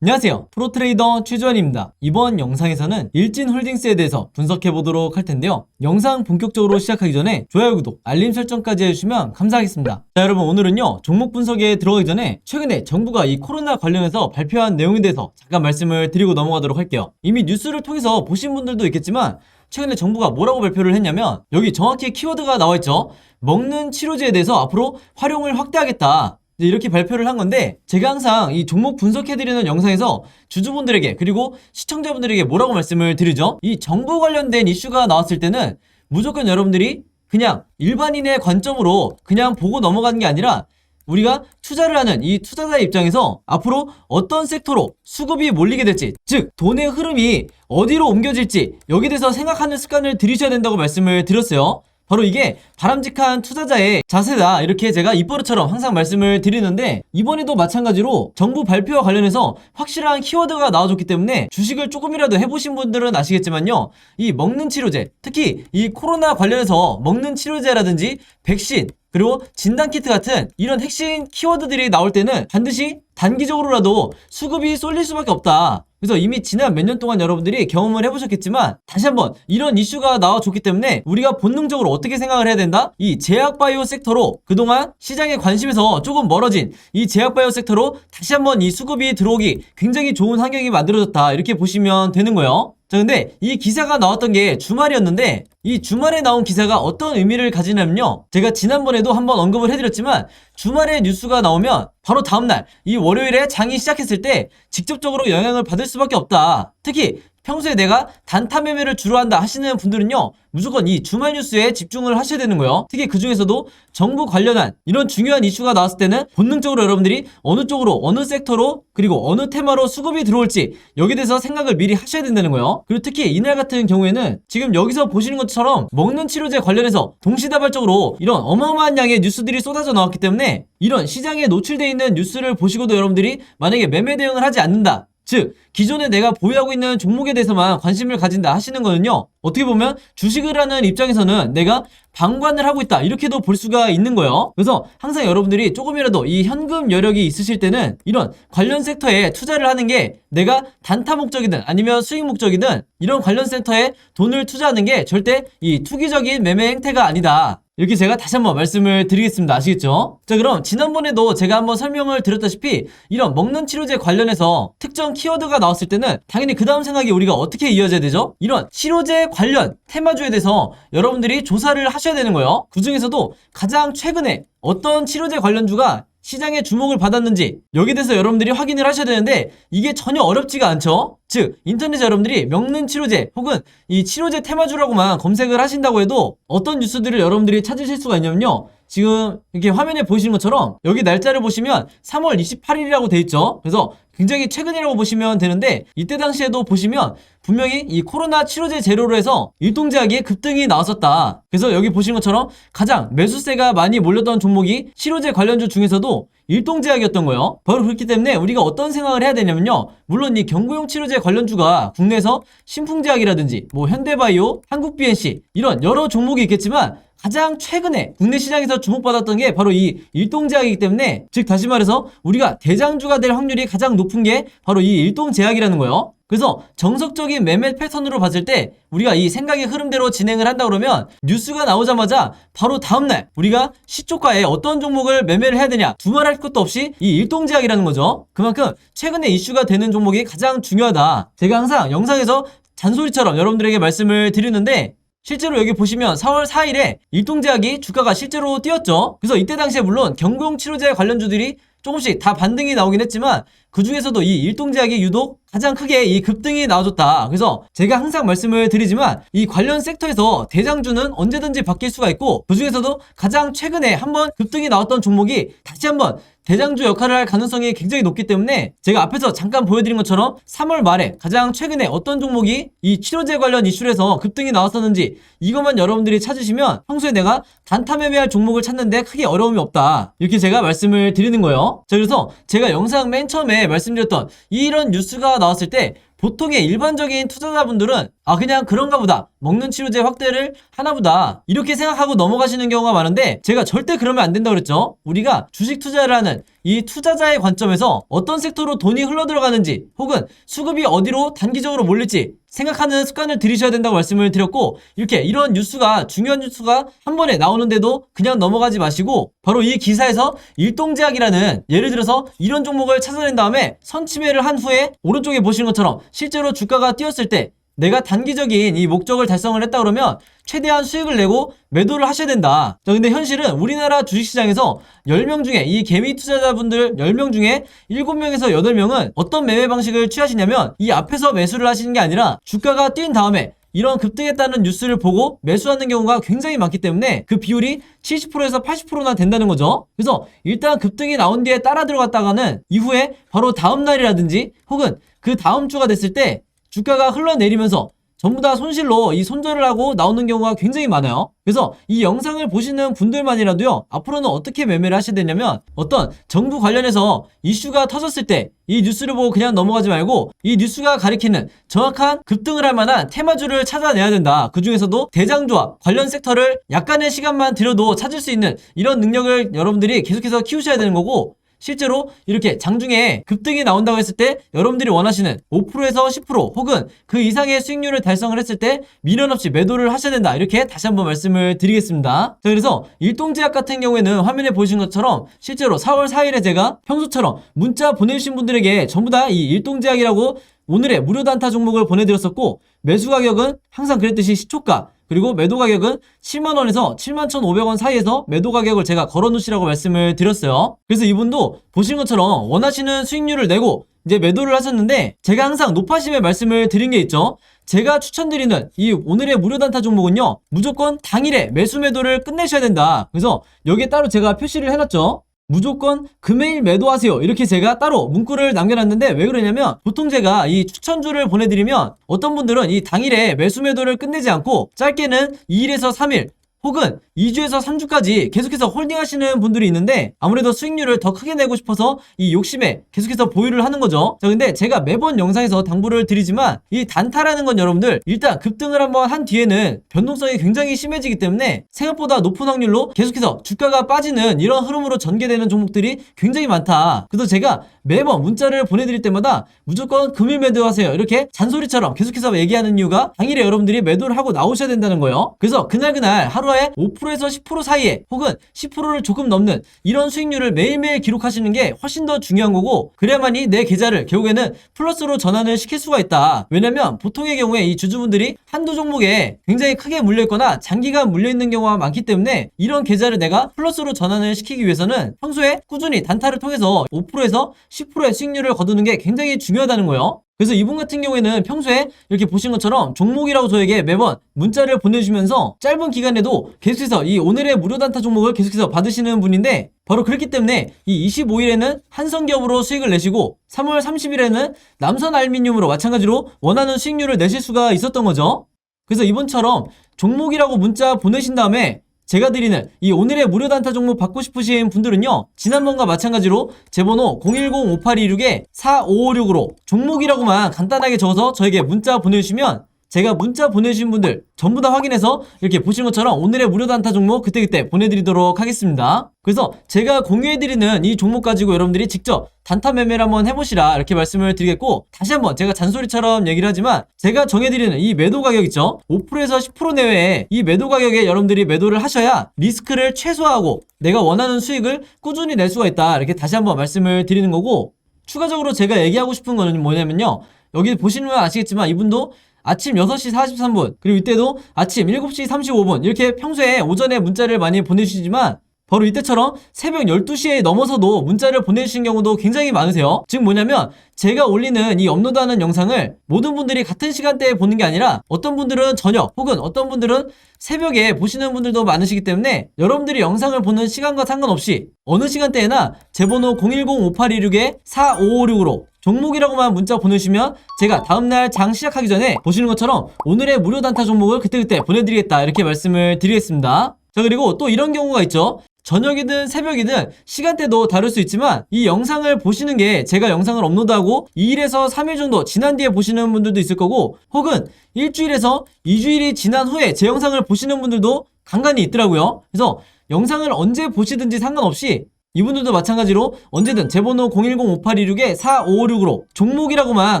안녕하세요. 프로트레이더 최주환입니다. 이번 영상에서는 일진홀딩스에 대해서 분석해보도록 할 텐데요. 영상 본격적으로 시작하기 전에 좋아요, 구독, 알림 설정까지 해주시면 감사하겠습니다. 자, 여러분, 오늘은요, 종목 분석에 들어가기 전에 최근에 정부가 이 코로나 관련해서 발표한 내용에 대해서 잠깐 말씀을 드리고 넘어가도록 할게요. 이미 뉴스를 통해서 보신 분들도 있겠지만 최근에 정부가 뭐라고 발표를 했냐면 여기 정확히 키워드가 나와있죠. 먹는 치료제에 대해서 앞으로 활용을 확대하겠다. 이렇게 발표를 한 건데, 제가 항상 이 종목 분석해드리는 영상에서 주주분들에게 그리고 시청자분들에게 뭐라고 말씀을 드리죠? 이 정부 관련된 이슈가 나왔을 때는 무조건 여러분들이 그냥 일반인의 관점으로 그냥 보고 넘어가는 게 아니라 우리가 투자를 하는 이 투자자의 입장에서 앞으로 어떤 섹터로 수급이 몰리게 될지, 즉 돈의 흐름이 어디로 옮겨질지 여기에 대해서 생각하는 습관을 들이셔야 된다고 말씀을 드렸어요. 바로 이게 바람직한 투자자의 자세다, 이렇게 제가 입버릇처럼 항상 말씀을 드리는데, 이번에도 마찬가지로 정부 발표와 관련해서 확실한 키워드가 나와줬기 때문에 주식을 조금이라도 해보신 분들은 아시겠지만요, 이 먹는 치료제, 특히 이 코로나 관련해서 먹는 치료제라든지 백신, 그리고 진단키트 같은 이런 핵심 키워드들이 나올 때는 반드시 단기적으로라도 수급이 쏠릴 수밖에 없다. 그래서 이미 지난 몇 년 동안 여러분들이 경험을 해보셨겠지만 다시 한번 이런 이슈가 나와줬기 때문에 우리가 본능적으로 어떻게 생각을 해야 된다? 이 제약바이오 섹터로, 그동안 시장의 관심에서 조금 멀어진 이 제약바이오 섹터로 다시 한번 이 수급이 들어오기 굉장히 좋은 환경이 만들어졌다, 이렇게 보시면 되는 거예요. 자, 근데 이 기사가 나왔던 게 주말이었는데, 이 주말에 나온 기사가 어떤 의미를 가지냐면요, 제가 지난번에도 한번 언급을 해드렸지만 주말에 뉴스가 나오면 바로 다음날 이 월요일에 장이 시작했을 때 직접적으로 영향을 받을 수밖에 없다. 특히 평소에 내가 단타 매매를 주로 한다 하시는 분들은요, 무조건 이 주말 뉴스에 집중을 하셔야 되는 거예요. 특히 그 중에서도 정부 관련한 이런 중요한 이슈가 나왔을 때는 본능적으로 여러분들이 어느 쪽으로, 어느 섹터로, 그리고 어느 테마로 수급이 들어올지 여기에 대해서 생각을 미리 하셔야 된다는 거예요. 그리고 특히 이날 같은 경우에는 지금 여기서 보시는 것처럼 먹는 치료제 관련해서 동시다발적으로 이런 어마어마한 양의 뉴스들이 쏟아져 나왔기 때문에 이런 시장에 노출되어 있는 뉴스를 보시고도 여러분들이 만약에 매매 대응을 하지 않는다, 즉 기존에 내가 보유하고 있는 종목에 대해서만 관심을 가진다 하시는 거는요, 어떻게 보면 주식을 하는 입장에서는 내가 방관을 하고 있다, 이렇게도 볼 수가 있는 거예요. 그래서 항상 여러분들이 조금이라도 이 현금 여력이 있으실 때는 이런 관련 섹터에 투자를 하는 게, 내가 단타 목적이든 아니면 수익 목적이든 이런 관련 섹터에 돈을 투자하는 게 절대 이 투기적인 매매 행태가 아니다, 이렇게 제가 다시 한번 말씀을 드리겠습니다. 아시겠죠? 자, 그럼 지난번에도 제가 한번 설명을 드렸다시피 이런 먹는 치료제 관련해서 특정 키워드가 나왔을 때는 당연히 그 다음 생각이 우리가 어떻게 이어져야 되죠? 이런 치료제 관련 테마주에 대해서 여러분들이 조사를 하셔야 되는 거예요. 그 중에서도 가장 최근에 어떤 치료제 관련주가 시장의 주목을 받았는지 여기에 대해서 여러분들이 확인을 하셔야 되는데, 이게 전혀 어렵지가 않죠? 즉 인터넷에 여러분들이 먹는 치료제 혹은 이 치료제 테마주라고만 검색을 하신다고 해도 어떤 뉴스들을 여러분들이 찾으실 수가 있냐면요, 지금 이렇게 화면에 보이시는 것처럼 여기 날짜를 보시면 3월 28일이라고 돼 있죠. 그래서 굉장히 최근이라고 보시면 되는데, 이때 당시에도 보시면 분명히 이 코로나 치료제 재료로 해서 일동제약의 급등이 나왔었다. 그래서 여기 보시는 것처럼 가장 매수세가 많이 몰렸던 종목이 치료제 관련주 중에서도 일동제약이었던 거예요. 바로 그렇기 때문에 우리가 어떤 생각을 해야 되냐면요, 물론 이 경구용 치료제 관련주가 국내에서 신풍제약이라든지 뭐 현대바이오, 한국BNC 이런 여러 종목이 있겠지만 가장 최근에 국내 시장에서 주목받았던 게 바로 이 일동제약이기 때문에, 즉 다시 말해서 우리가 대장주가 될 확률이 가장 높은 게 바로 이 일동제약이라는 거예요. 그래서 정석적인 매매 패턴으로 봤을 때 우리가 이 생각의 흐름대로 진행을 한다 그러면 뉴스가 나오자마자 바로 다음날 우리가 시초가에 어떤 종목을 매매를 해야 되냐 두말할 것도 없이 이 일동제약이라는 거죠. 그만큼 최근에 이슈가 되는 종목이 가장 중요하다. 제가 항상 영상에서 잔소리처럼 여러분들에게 말씀을 드리는데, 실제로 여기 보시면 4월 4일에 일동제약이 주가가 실제로 뛰었죠. 그래서 이때 당시에 물론 경구용 치료제 관련주들이 조금씩 다 반등이 나오긴 했지만 그 중에서도 이 일동제약이 유독 가장 크게 이 급등이 나와줬다. 그래서 제가 항상 말씀을 드리지만 이 관련 섹터에서 대장주는 언제든지 바뀔 수가 있고, 그 중에서도 가장 최근에 한번 급등이 나왔던 종목이 다시 한번 대장주 역할을 할 가능성이 굉장히 높기 때문에 제가 앞에서 잠깐 보여드린 것처럼 3월 말에 가장 최근에 어떤 종목이 이 치료제 관련 이슈에서 급등이 나왔었는지 이것만 여러분들이 찾으시면 평소에 내가 단타 매매할 종목을 찾는데 크게 어려움이 없다, 이렇게 제가 말씀을 드리는 거예요. 자, 그래서 제가 영상 맨 처음에 전에 말씀드렸던 이런 뉴스가 나왔을 때 보통의 일반적인 투자자분들은 그냥 그런가 보다, 먹는 치료제 확대를 하나 보다, 이렇게 생각하고 넘어가시는 경우가 많은데, 제가 절대 그러면 안 된다고 그랬죠. 우리가 주식 투자를 하는 이 투자자의 관점에서 어떤 섹터로 돈이 흘러들어가는지, 혹은 수급이 어디로 단기적으로 몰릴지 생각하는 습관을 들이셔야 된다고 말씀을 드렸고, 이렇게 이런 뉴스가, 중요한 뉴스가 한 번에 나오는데도 그냥 넘어가지 마시고, 바로 이 기사에서 일동제약이라는, 예를 들어서 이런 종목을 찾아낸 다음에 선침해를 한 후에 오른쪽에 보시는 것처럼 실제로 주가가 뛰었을 때 내가 단기적인 이 목적을 달성을 했다 그러면 최대한 수익을 내고 매도를 하셔야 된다. 자, 근데 현실은 우리나라 주식시장에서 10명 중에, 이 개미 투자자분들 10명 중에 7명에서 8명은 어떤 매매 방식을 취하시냐면, 이 앞에서 매수를 하시는 게 아니라 주가가 뛴 다음에 이런 급등했다는 뉴스를 보고 매수하는 경우가 굉장히 많기 때문에 그 비율이 70%에서 80%나 된다는 거죠. 그래서 일단 급등이 나온 뒤에 따라 들어갔다가는 이후에 바로 다음 날이라든지 혹은 그 다음 주가 됐을 때 주가가 흘러내리면서 전부 다 손실로 이 손절을 하고 나오는 경우가 굉장히 많아요. 그래서 이 영상을 보시는 분들만이라도요, 앞으로는 어떻게 매매를 하셔야 되냐면, 어떤 정부 관련해서 이슈가 터졌을 때 이 뉴스를 보고 그냥 넘어가지 말고 이 뉴스가 가리키는 정확한 급등을 할 만한 테마주를 찾아내야 된다. 그 중에서도 대장주와 관련 섹터를 약간의 시간만 들여도 찾을 수 있는 이런 능력을 여러분들이 계속해서 키우셔야 되는 거고, 실제로 이렇게 장중에 급등이 나온다고 했을 때 여러분들이 원하시는 5%에서 10% 혹은 그 이상의 수익률을 달성을 했을 때 미련 없이 매도를 하셔야 된다. 이렇게 다시 한번 말씀을 드리겠습니다. 자, 그래서 일동제약 같은 경우에는 화면에 보이신 것처럼 실제로 4월 4일에 제가 평소처럼 문자 보내주신 분들에게 전부 다 이 일동제약이라고 오늘의 무료 단타 종목을 보내드렸었고, 매수 가격은 항상 그랬듯이 시초가, 그리고 매도 가격은 7만원에서 71,500원 사이에서 매도 가격을 제가 걸어놓으시라고 말씀을 드렸어요. 그래서 이분도 보신 것처럼 원하시는 수익률을 내고 이제 매도를 하셨는데, 제가 항상 높아심에 말씀을 드린 게 있죠. 제가 추천드리는 이 오늘의 무료 단타 종목은요, 무조건 당일에 매수 매도를 끝내셔야 된다. 그래서 여기에 따로 제가 표시를 해놨죠. 무조건 금요일 매도하세요. 이렇게 제가 따로 문구를 남겨놨는데, 왜 그러냐면 보통 제가 이 추천주를 보내드리면 어떤 분들은 이 당일에 매수 매도를 끝내지 않고 짧게는 2일에서 3일 혹은 2주에서 3주까지 계속해서 홀딩하시는 분들이 있는데, 아무래도 수익률을 더 크게 내고 싶어서 이 욕심에 계속해서 보유를 하는 거죠. 자, 근데 제가 매번 영상에서 당부를 드리지만 이 단타라는 건 여러분들 일단 급등을 한번 한 뒤에는 변동성이 굉장히 심해지기 때문에 생각보다 높은 확률로 계속해서 주가가 빠지는 이런 흐름으로 전개되는 종목들이 굉장히 많다. 그래서 제가 매번 문자를 보내드릴 때마다 무조건 금일 매도하세요, 이렇게 잔소리처럼 계속해서 얘기하는 이유가 당일에 여러분들이 매도를 하고 나오셔야 된다는 거예요. 그래서 그날 하루에 5%에서 10% 사이에 혹은 10%를 조금 넘는 이런 수익률을 매일매일 기록하시는 게 훨씬 더 중요한 거고, 그래야만이 내 계좌를 결국에는 플러스로 전환을 시킬 수가 있다. 왜냐면 보통의 경우에 이 주주분들이 한두 종목에 굉장히 크게 물려있거나 장기간 물려있는 경우가 많기 때문에, 이런 계좌를 내가 플러스로 전환을 시키기 위해서는 평소에 꾸준히 단타를 통해서 5%에서 10%의 수익률을 거두는 게 굉장히 중요하다는 거예요. 그래서 이분 같은 경우에는 평소에 이렇게 보신 것처럼 종목이라고 저에게 매번 문자를 보내주면서 짧은 기간에도 계속해서 이 오늘의 무료 단타 종목을 계속해서 받으시는 분인데, 바로 그렇기 때문에 이 25일에는 한성기업으로 수익을 내시고 3월 30일에는 남선알미늄으로 마찬가지로 원하는 수익률을 내실 수가 있었던 거죠. 그래서 이번처럼 종목이라고 문자 보내신 다음에 제가 드리는 이 오늘의 무료 단타 종목 받고 싶으신 분들은요, 지난번과 마찬가지로 제 번호 010-5826-4556으로 종목이라고만 간단하게 적어서 저에게 문자 보내주시면 제가 문자 보내주신 분들 전부 다 확인해서 이렇게 보시는 것처럼 오늘의 무료 단타 종목 그때그때 보내드리도록 하겠습니다. 그래서 제가 공유해드리는 이 종목 가지고 여러분들이 직접 단타 매매를 한번 해보시라, 이렇게 말씀을 드리겠고, 다시 한번 제가 잔소리처럼 얘기를 하지만 제가 정해드리는 이 매도 가격 있죠, 5%에서 10% 내외에 이 매도 가격에 여러분들이 매도를 하셔야 리스크를 최소화하고 내가 원하는 수익을 꾸준히 낼 수가 있다, 이렇게 다시 한번 말씀을 드리는 거고, 추가적으로 제가 얘기하고 싶은 거는 뭐냐면요, 여기 보시면 아시겠지만 이분도 아침 6시 43분 그리고 이때도 아침 7시 35분 이렇게 평소에 오전에 문자를 많이 보내주시지만, 바로 이때처럼 새벽 12시에 넘어서도 문자를 보내주신 경우도 굉장히 많으세요. 즉 뭐냐면 제가 올리는 이 업로드하는 영상을 모든 분들이 같은 시간대에 보는 게 아니라 어떤 분들은 저녁 혹은 어떤 분들은 새벽에 보시는 분들도 많으시기 때문에, 여러분들이 영상을 보는 시간과 상관없이 어느 시간대에나 제 번호 010-5826-4556으로 종목이라고만 문자 보내주시면 제가 다음날 장 시작하기 전에 보시는 것처럼 오늘의 무료 단타 종목을 그때그때 보내드리겠다, 이렇게 말씀을 드리겠습니다. 자, 그리고 또 이런 경우가 있죠. 저녁이든 새벽이든 시간대도 다를 수 있지만 이 영상을 보시는 게 제가 영상을 업로드하고 2일에서 3일 정도 지난 뒤에 보시는 분들도 있을 거고 혹은 일주일에서 2주일이 지난 후에 제 영상을 보시는 분들도 간간히 있더라고요. 그래서 영상을 언제 보시든지 상관없이 이분들도 마찬가지로 언제든 제 번호 010-5826-4556으로 종목이라고만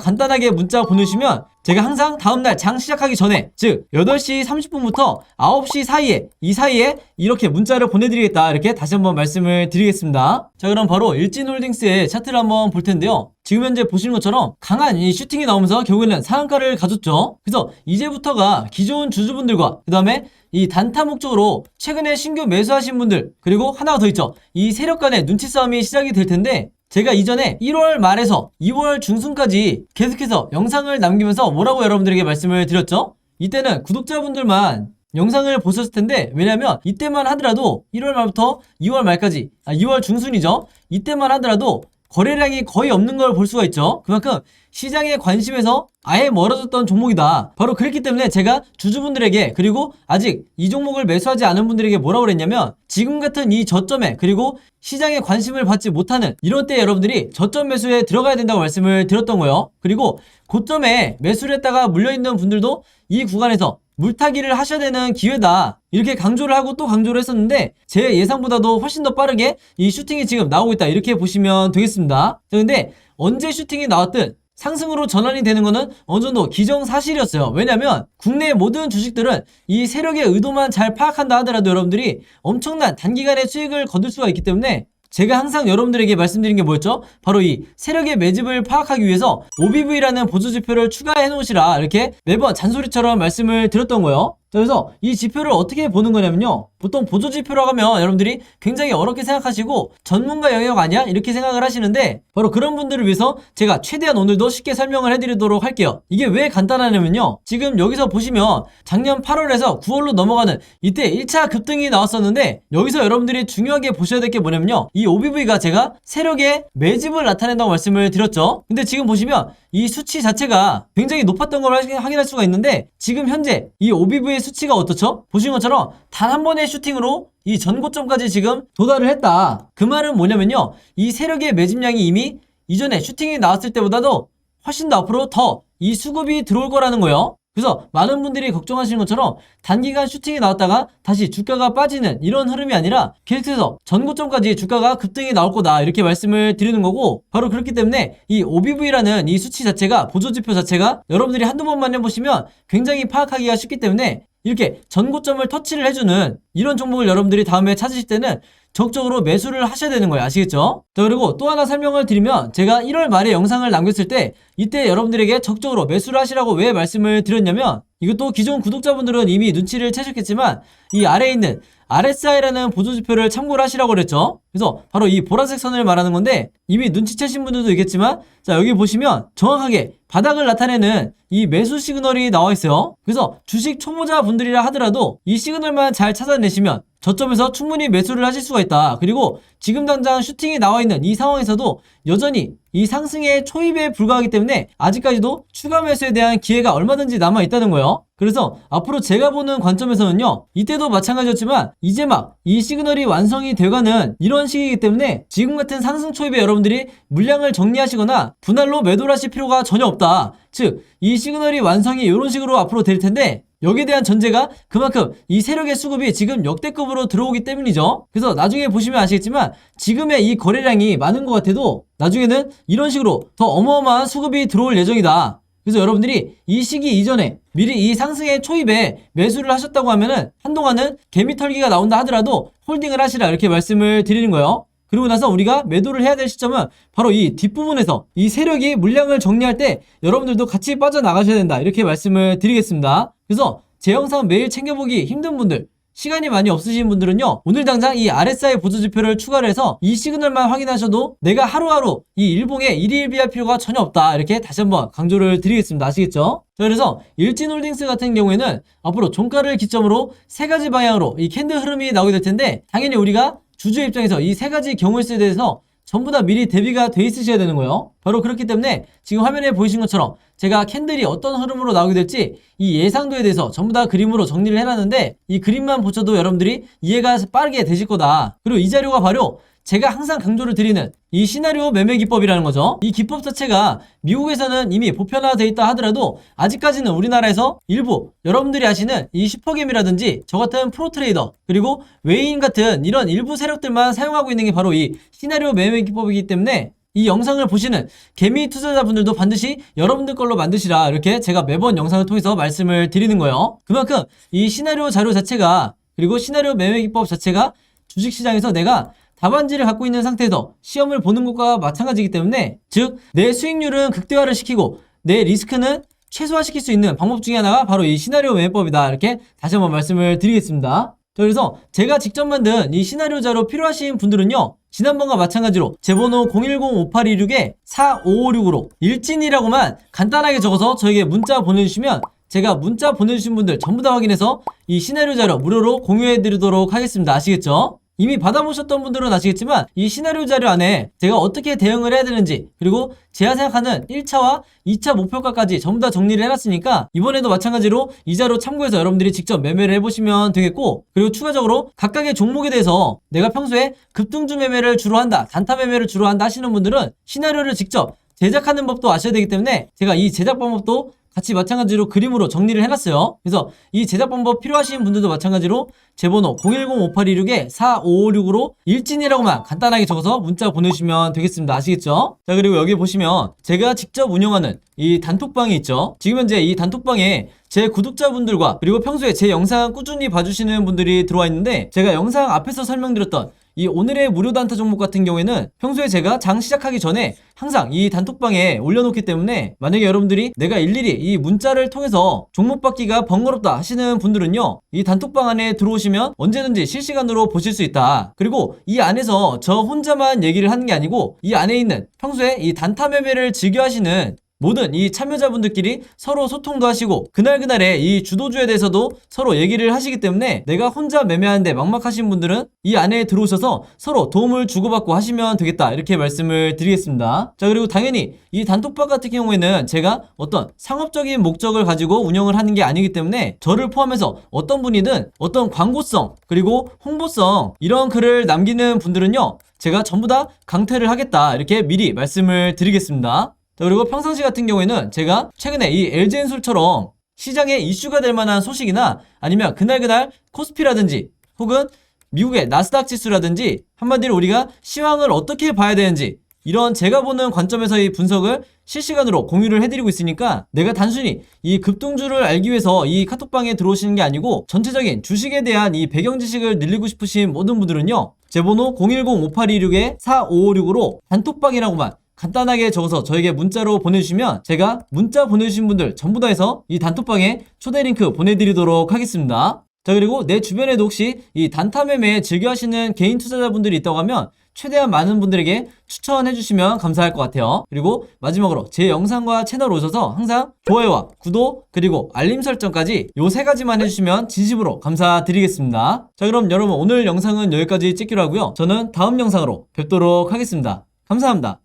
간단하게 문자 보내주시면 제가 항상 다음날 장 시작하기 전에 즉 8시 30분부터 9시 사이에 이 사이에 이렇게 문자를 보내드리겠다 이렇게 다시 한번 말씀을 드리겠습니다. 자 그럼 바로 일진홀딩스의 차트를 한번 볼 텐데요. 지금 현재 보시는 것처럼 강한 이 슈팅이 나오면서 결국에는 상한가를 가졌죠. 그래서 이제부터가 기존 주주분들과 그 다음에 이 단타 목적으로 최근에 신규 매수하신 분들 그리고 하나가 더 있죠. 이 세력 간의 눈치 싸움이 시작이 될 텐데 제가 이전에 1월 말에서 2월 중순까지 계속해서 영상을 남기면서 뭐라고 여러분들에게 말씀을 드렸죠? 이때는 구독자분들만 영상을 보셨을 텐데 왜냐면 이때만 하더라도 1월 말부터 2월 말까지 2월 중순이죠. 이때만 하더라도 거래량이 거의 없는 걸 볼 수가 있죠. 그만큼 시장의 관심에서 아예 멀어졌던 종목이다. 바로 그랬기 때문에 제가 주주분들에게 그리고 아직 이 종목을 매수하지 않은 분들에게 뭐라고 그랬냐면 지금 같은 이 저점에 그리고 시장의 관심을 받지 못하는 이런 때 여러분들이 저점 매수에 들어가야 된다고 말씀을 드렸던 거예요. 그리고 고점에 매수를 했다가 물려있는 분들도 이 구간에서 물타기를 하셔야 되는 기회다 이렇게 강조를 하고 또 강조를 했었는데 제 예상보다도 훨씬 더 빠르게 이 슈팅이 지금 나오고 있다 이렇게 보시면 되겠습니다. 자, 근데 언제 슈팅이 나왔든 상승으로 전환이 되는 거는 어느 정도 기정사실이었어요. 왜냐면 국내 모든 주식들은 이 세력의 의도만 잘 파악한다 하더라도 여러분들이 엄청난 단기간에 수익을 거둘 수가 있기 때문에 제가 항상 여러분들에게 말씀드린 게 뭐였죠? 바로 이 세력의 매집을 파악하기 위해서 OBV라는 보조지표를 추가해 놓으시라 이렇게 매번 잔소리처럼 말씀을 드렸던 거예요. 그래서 이 지표를 어떻게 보는 거냐면요. 보통 보조지표라고 하면 여러분들이 굉장히 어렵게 생각하시고 전문가 영역 아니야? 이렇게 생각을 하시는데 바로 그런 분들을 위해서 제가 최대한 오늘도 쉽게 설명을 해드리도록 할게요. 이게 왜 간단하냐면요. 지금 여기서 보시면 작년 8월에서 9월로 넘어가는 이때 1차 급등이 나왔었는데 여기서 여러분들이 중요하게 보셔야 될 게 뭐냐면요. 이 OBV가 제가 세력의 매집을 나타낸다고 말씀을 드렸죠. 근데 지금 보시면 이 수치 자체가 굉장히 높았던 걸 확인할 수가 있는데 지금 현재 이 OBV의 수치가 어떻죠? 보시는 것처럼 단 한 번의 슈팅으로 이 전고점까지 지금 도달을 했다. 그 말은 뭐냐면요. 이 세력의 매집량이 이미 이전에 슈팅이 나왔을 때보다도 훨씬 더 앞으로 더 이 수급이 들어올 거라는 거예요. 그래서 많은 분들이 걱정하시는 것처럼 단기간 슈팅이 나왔다가 다시 주가가 빠지는 이런 흐름이 아니라 계속해서 전고점까지 주가가 급등이 나올 거다 이렇게 말씀을 드리는 거고 바로 그렇기 때문에 이 OBV라는 이 수치 자체가 보조지표 자체가 여러분들이 한두 번만 해보시면 굉장히 파악하기가 쉽기 때문에 이렇게 전고점을 터치를 해주는 이런 종목을 여러분들이 다음에 찾으실 때는 적극적으로 매수를 하셔야 되는 거예요. 아시겠죠? 자, 그리고 또 하나 설명을 드리면 제가 1월 말에 영상을 남겼을 때 이때 여러분들에게 적극적으로 매수를 하시라고 왜 말씀을 드렸냐면 이것도 기존 구독자분들은 이미 눈치를 채셨겠지만 이 아래에 있는 RSI라는 보조지표를 참고를 하시라고 그랬죠. 그래서 바로 이 보라색 선을 말하는 건데 이미 눈치채신 분들도 있겠지만 자 여기 보시면 정확하게 바닥을 나타내는 이 매수 시그널이 나와 있어요. 그래서 주식 초보자 분들이라 하더라도 이 시그널만 잘 찾아내시면 저점에서 충분히 매수를 하실 수가 있다. 그리고 지금 당장 슈팅이 나와 있는 이 상황에서도 여전히 이 상승의 초입에 불과하기 때문에 아직까지도 추가 매수에 대한 기회가 얼마든지 남아 있다는 거예요. 그래서 앞으로 제가 보는 관점에서는요. 이때도 마찬가지였지만 이제 막 이 시그널이 완성이 돼가는 이런 시기이기 때문에 지금 같은 상승 초입에 여러분들이 물량을 정리하시거나 분할로 매도를 하실 필요가 전혀 없다. 즉 이 시그널이 완성이 이런 식으로 앞으로 될 텐데 여기에 대한 전제가 그만큼 이 세력의 수급이 지금 역대급으로 들어오기 때문이죠. 그래서 나중에 보시면 아시겠지만 지금의 이 거래량이 많은 것 같아도 나중에는 이런 식으로 더 어마어마한 수급이 들어올 예정이다. 그래서 여러분들이 이 시기 이전에 미리 이 상승의 초입에 매수를 하셨다고 하면은 한동안은 개미털기가 나온다 하더라도 홀딩을 하시라 이렇게 말씀을 드리는 거예요. 그리고 나서 우리가 매도를 해야 될 시점은 바로 이 뒷부분에서 이 세력이 물량을 정리할 때 여러분들도 같이 빠져나가셔야 된다 이렇게 말씀을 드리겠습니다. 그래서 제 영상 매일 챙겨보기 힘든 분들 시간이 많이 없으신 분들은요 오늘 당장 이 RSI 보조지표를 추가를 해서 이 시그널만 확인하셔도 내가 하루하루 이 일봉에 일희일비할 필요가 전혀 없다 이렇게 다시 한번 강조를 드리겠습니다. 아시겠죠? 자, 그래서 일진홀딩스 같은 경우에는 앞으로 종가를 기점으로 세 가지 방향으로 이 캔들 흐름이 나오게 될 텐데 당연히 우리가 주주의 입장에서 이 세 가지 경우의 수에 대해서 전부 다 미리 대비가 돼 있으셔야 되는 거예요. 바로 그렇기 때문에 지금 화면에 보이신 것처럼 제가 캔들이 어떤 흐름으로 나오게 될지 이 예상도에 대해서 전부 다 그림으로 정리를 해놨는데 이 그림만 보셔도 여러분들이 이해가 빠르게 되실 거다. 그리고 이 자료가 바로 제가 항상 강조를 드리는 이 시나리오 매매 기법이라는 거죠. 이 기법 자체가 미국에서는 이미 보편화되어 있다 하더라도 아직까지는 우리나라에서 일부 여러분들이 아시는 이 슈퍼겜이라든지 저 같은 프로트레이더 그리고 외인 같은 이런 일부 세력들만 사용하고 있는 게 바로 이 시나리오 매매 기법이기 때문에 이 영상을 보시는 개미 투자자분들도 반드시 여러분들 걸로 만드시라 이렇게 제가 매번 영상을 통해서 말씀을 드리는 거예요. 그만큼 이 시나리오 자료 자체가 그리고 시나리오 매매 기법 자체가 주식시장에서 내가 답안지를 갖고 있는 상태에서 시험을 보는 것과 마찬가지이기 때문에 즉 내 수익률은 극대화를 시키고 내 리스크는 최소화시킬 수 있는 방법 중에 하나가 바로 이 시나리오 매매법이다 이렇게 다시 한번 말씀을 드리겠습니다. 그래서 제가 직접 만든 이 시나리오 자료 필요하신 분들은요 지난번과 마찬가지로 제 번호 010-5826-4556으로 일진이라고만 간단하게 적어서 저에게 문자 보내주시면 제가 문자 보내주신 분들 전부 다 확인해서 이 시나리오 자료 무료로 공유해드리도록 하겠습니다. 아시겠죠? 이미 받아보셨던 분들은 아시겠지만 이 시나리오 자료 안에 제가 어떻게 대응을 해야 되는지 그리고 제가 생각하는 1차와 2차 목표가까지 전부 다 정리를 해놨으니까 이번에도 마찬가지로 이 자료 참고해서 여러분들이 직접 매매를 해보시면 되겠고 그리고 추가적으로 각각의 종목에 대해서 내가 평소에 급등주 매매를 주로 한다 단타 매매를 주로 한다 하시는 분들은 시나리오를 직접 제작하는 법도 아셔야 되기 때문에 제가 이 제작 방법도 같이 마찬가지로 그림으로 정리를 해놨어요. 그래서 이 제작 방법 필요하신 분들도 마찬가지로 제 번호 010-5826-4556으로 일진이라고만 간단하게 적어서 문자 보내주시면 되겠습니다. 아시겠죠? 자 그리고 여기 보시면 제가 직접 운영하는 이 단톡방이 있죠. 지금 현재 이 단톡방에 제 구독자분들과 그리고 평소에 제 영상 꾸준히 봐주시는 분들이 들어와 있는데 제가 영상 앞에서 설명드렸던 이 오늘의 무료 단타 종목 같은 경우에는 평소에 제가 장 시작하기 전에 항상 이 단톡방에 올려놓기 때문에 만약에 여러분들이 내가 일일이 이 문자를 통해서 종목 받기가 번거롭다 하시는 분들은요 이 단톡방 안에 들어오시면 언제든지 실시간으로 보실 수 있다. 그리고 이 안에서 저 혼자만 얘기를 하는 게 아니고 이 안에 있는 평소에 이 단타 매매를 즐겨 하시는 모든 이 참여자분들끼리 서로 소통도 하시고 그날그날의 이 주도주에 대해서도 서로 얘기를 하시기 때문에 내가 혼자 매매하는데 막막하신 분들은 이 안에 들어오셔서 서로 도움을 주고받고 하시면 되겠다 이렇게 말씀을 드리겠습니다. 자 그리고 당연히 이 단톡방 같은 경우에는 제가 어떤 상업적인 목적을 가지고 운영을 하는 게 아니기 때문에 저를 포함해서 어떤 분이든 어떤 광고성 그리고 홍보성 이런 글을 남기는 분들은요 제가 전부 다 강퇴를 하겠다 이렇게 미리 말씀을 드리겠습니다. 자 그리고 평상시 같은 경우에는 제가 최근에 이 LG엔솔처럼 시장에 이슈가 될 만한 소식이나 아니면 그날 코스피라든지 혹은 미국의 나스닥 지수라든지 한마디로 우리가 시황을 어떻게 봐야 되는지 이런 제가 보는 관점에서의 분석을 실시간으로 공유를 해드리고 있으니까 내가 단순히 이 급등주를 알기 위해서 이 카톡방에 들어오시는 게 아니고 전체적인 주식에 대한 이 배경 지식을 늘리고 싶으신 모든 분들은요 제 번호 010-5826-4556으로 단톡방이라고만 간단하게 적어서 저에게 문자로 보내주시면 제가 문자 보내주신 분들 전부 다 해서 이 단톡방에 초대 링크 보내드리도록 하겠습니다. 자 그리고 내 주변에도 혹시 이 단타 매매 즐겨 하시는 개인 투자자분들이 있다고 하면 최대한 많은 분들에게 추천해 주시면 감사할 것 같아요. 그리고 마지막으로 제 영상과 채널 오셔서 항상 좋아요와 구독 그리고 알림 설정까지 요 3가지만 해주시면 진심으로 감사드리겠습니다. 자 그럼 여러분 오늘 영상은 여기까지 찍기로 하고요. 저는 다음 영상으로 뵙도록 하겠습니다. 감사합니다.